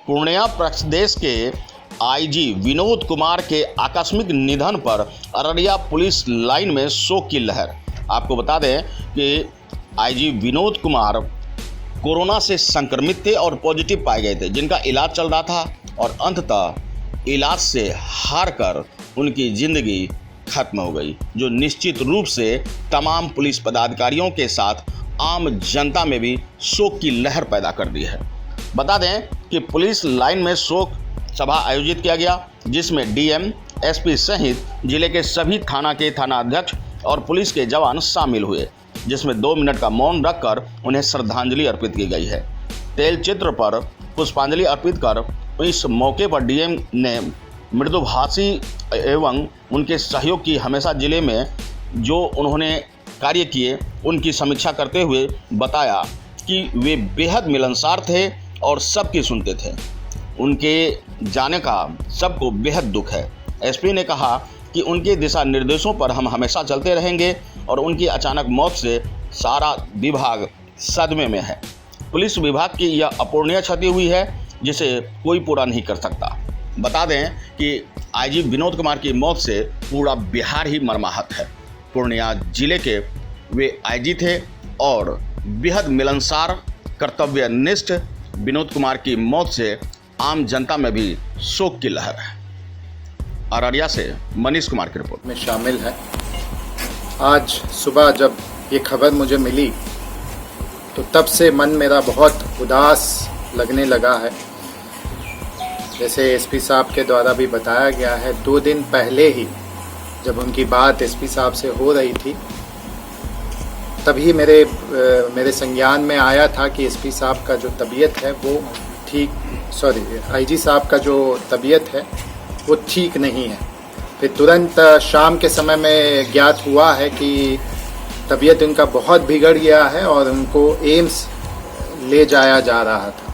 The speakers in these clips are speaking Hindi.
पूर्णिया प्रदेश के आईजी विनोद कुमार के आकस्मिक निधन पर अररिया पुलिस लाइन में शोक की लहर। आपको बता दें कि आईजी विनोद कुमार कोरोना से संक्रमित थे और पॉजिटिव पाए गए थे, जिनका इलाज चल रहा था और अंततः इलाज से हार कर उनकी जिंदगी खत्म हो गई, जो निश्चित रूप से तमाम पुलिस पदाधिकारियों के साथ आम जनता में भी शोक की लहर पैदा कर दी है। बता दें कि पुलिस लाइन में शोक सभा आयोजित किया गया, जिसमें डीएम, एसपी सहित जिले के सभी थाना के थानाध्यक्ष और पुलिस के जवान शामिल हुए, जिसमें 2 मिनट का मौन रखकर उन्हें श्रद्धांजलि अर्पित की गई है। तेल चित्र पर पुष्पांजलि अर्पित कर इस मौके पर डीएम ने मृदुभाषी एवं उनके सहयोग की हमेशा जिले में जो उन्होंने कार्य किए उनकी समीक्षा करते हुए बताया कि वे बेहद मिलनसार थे और सबकी सुनते थे। उनके जाने का सबको बेहद दुख है। एसपी ने कहा कि उनके दिशा निर्देशों पर हम हमेशा चलते रहेंगे और उनकी अचानक मौत से सारा विभाग सदमे में है। पुलिस विभाग की यह अपूरणीय क्षति हुई है, जिसे कोई पूरा नहीं कर सकता। बता दें कि आईजी विनोद कुमार की मौत से पूरा बिहार ही मर्माहत है। पूर्णिया जिले के वे आईजी थे और बेहद मिलनसार, कर्तव्यनिष्ठ विनोद कुमार की मौत से आम जनता में भी शोक की लहर है। अररिया से मनीष कुमार की रिपोर्ट में शामिल है। आज सुबह जब ये खबर मुझे मिली तो तब से मन मेरा बहुत उदास लगने लगा है। जैसे एसपी साहब के द्वारा भी बताया गया है, 2 दिन पहले ही जब उनकी बात एसपी साहब से हो रही थी तभी मेरे संज्ञान में आया था कि एसपी साहब का जो तबीयत है वो आईजी साहब का जो तबीयत है वो ठीक नहीं है। फिर तुरंत शाम के समय में ज्ञात हुआ है कि तबीयत उनका बहुत बिगड़ गया है और उनको एम्स ले जाया जा रहा था।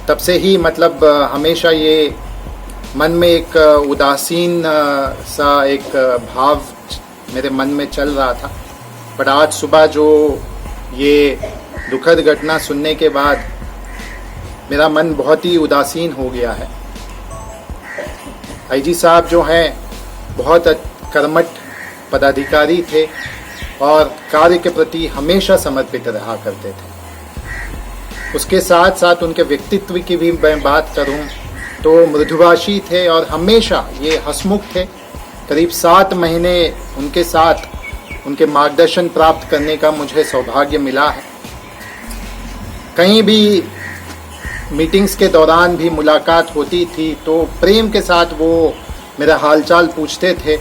तब से ही मतलब हमेशा ये मन में एक उदासीन सा एक भाव मेरे मन में चल रहा था। पर आज सुबह जो ये दुखद घटना सुनने के बाद मेरा मन बहुत ही उदासीन हो गया है। आईजी साहब जो हैं बहुत कर्मठ पदाधिकारी थे और कार्य के प्रति हमेशा समर्पित रहा करते थे। उसके साथ साथ उनके व्यक्तित्व की भी मैं बात करूं तो मृदुभाषी थे और हमेशा ये हंसमुख थे। करीब 7 महीने उनके साथ उनके मार्गदर्शन प्राप्त करने का मुझे सौभाग्य मिला है। कहीं भी मीटिंग्स के दौरान भी मुलाकात होती थी तो प्रेम के साथ वो मेरा हालचाल पूछते थे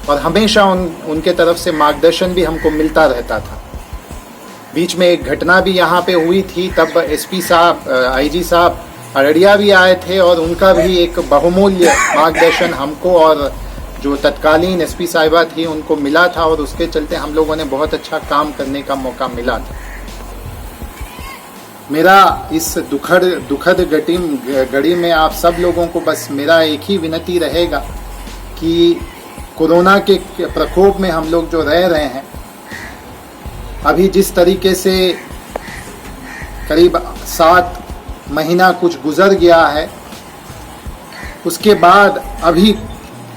और हमेशा उनके तरफ से मार्गदर्शन भी हमको मिलता रहता था। बीच में एक घटना भी यहाँ पे हुई थी, तब एसपी साहब, आईजी साहब अररिया भी आए थे और उनका भी एक बहुमूल्य मार्गदर्शन हमको और जो तत्कालीन एसपी साहिबा थी उनको मिला था और उसके चलते हम लोगों ने बहुत अच्छा काम करने का मौका मिला था। मेरा इस दुखद घड़ी में आप सब लोगों को बस मेरा एक ही विनती रहेगा कि कोरोना के प्रकोप में हम लोग जो रह रहे हैं, अभी जिस तरीके से करीब 7 महीना कुछ गुजर गया है, उसके बाद अभी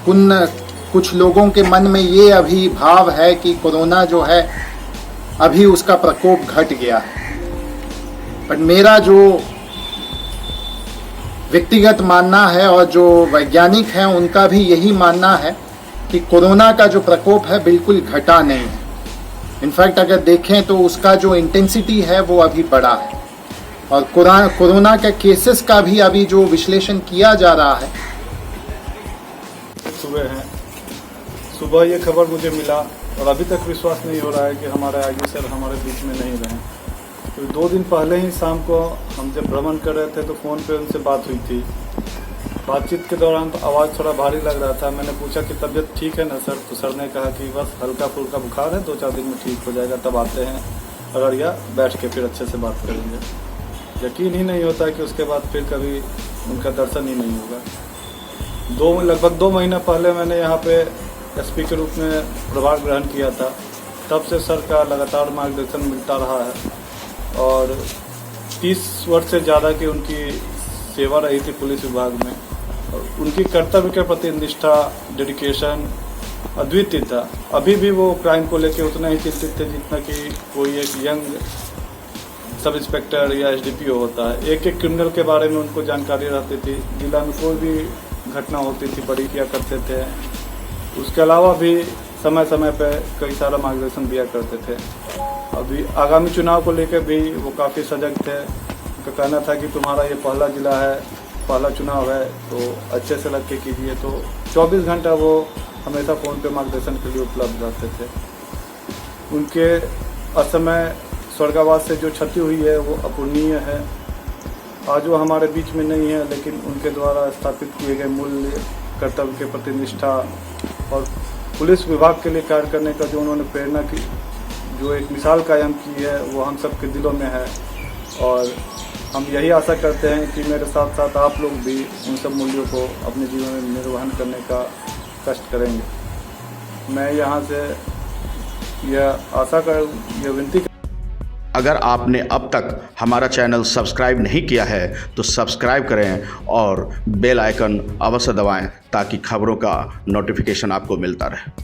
कुछ लोगों के मन में ये अभी भाव है कि कोरोना जो है अभी उसका प्रकोप घट गया है। पर मेरा जो व्यक्तिगत मानना है और जो वैज्ञानिक हैं उनका भी यही मानना है कि कोरोना का जो प्रकोप है बिल्कुल घटा नहीं है। इनफैक्ट अगर देखें तो उसका जो इंटेंसिटी है वो अभी बढ़ा है और कोरोना के केसेस का भी अभी जो विश्लेषण किया जा रहा है। सुबह ये खबर मुझे मिला और अभी तक विश्वास नहीं हो रहा है कि हमारे आईजी सर हमारे बीच में नहीं रहे। तो 2 दिन पहले ही शाम को हम जब भ्रमण कर रहे थे तो फ़ोन पे उनसे बात हुई थी। बातचीत के दौरान तो आवाज़ थोड़ा भारी लग रहा था। मैंने पूछा कि तबीयत ठीक है ना सर, तो सर ने कहा कि बस हल्का फुल्का बुखार है, 2-4 दिन में ठीक हो जाएगा, तब आते हैं अररिया, बैठ के फिर अच्छे से बात करेंगे। यकीन ही नहीं होता कि उसके बाद फिर कभी उनका दर्शन ही नहीं होगा। लगभग 2 महीना पहले मैंने यहाँ पे एसपी के रूप में प्रभार ग्रहण किया था, तब से सर का लगातार मार्गदर्शन मिलता रहा है और 30 वर्ष से ज़्यादा की उनकी सेवा रही थी पुलिस विभाग में। और उनकी कर्तव्य के प्रति निष्ठा, डेडिकेशन अद्वितीय था। अभी भी वो क्राइम को लेकर उतना ही चिंतित थे जितना कि कोई एक यंग सब इंस्पेक्टर या एसडीपीओ होता है। एक एक क्रिमिनल के बारे में उनको जानकारी रहती थी। जिला में कोई भी घटना होती थी बड़ी किया करते थे। उसके अलावा भी समय समय पर कई सारा मार्गदर्शन दिया करते थे। अभी आगामी चुनाव को लेकर भी वो काफ़ी सजग थे। उनका कहना था कि तुम्हारा ये पहला जिला है, पहला चुनाव है, तो अच्छे से लग के कीजिए। तो 24 घंटा वो हमेशा फ़ोन पे मार्गदर्शन के लिए उपलब्ध रहते थे। उनके असमय स्वर्गावास से जो क्षति हुई है वो अपूर्णीय है। आज वो हमारे बीच में नहीं है, लेकिन उनके द्वारा स्थापित किए गए मूल्य, कर्तव्य के प्रति निष्ठा और पुलिस विभाग के लिए कार्य करने का जो उन्होंने प्रेरणा की, जो एक मिसाल कायम की है, वो हम सब के दिलों में है। और हम यही आशा करते हैं कि मेरे साथ साथ आप लोग भी उन सब मूल्यों को अपने जीवन में निर्वहन करने का कष्ट करेंगे। मैं यहाँ से यह विनती अगर आपने अब तक हमारा चैनल सब्सक्राइब नहीं किया है तो सब्सक्राइब करें और बेल आइकन अवश्य दबाएं ताकि खबरों का नोटिफिकेशन आपको मिलता रहे।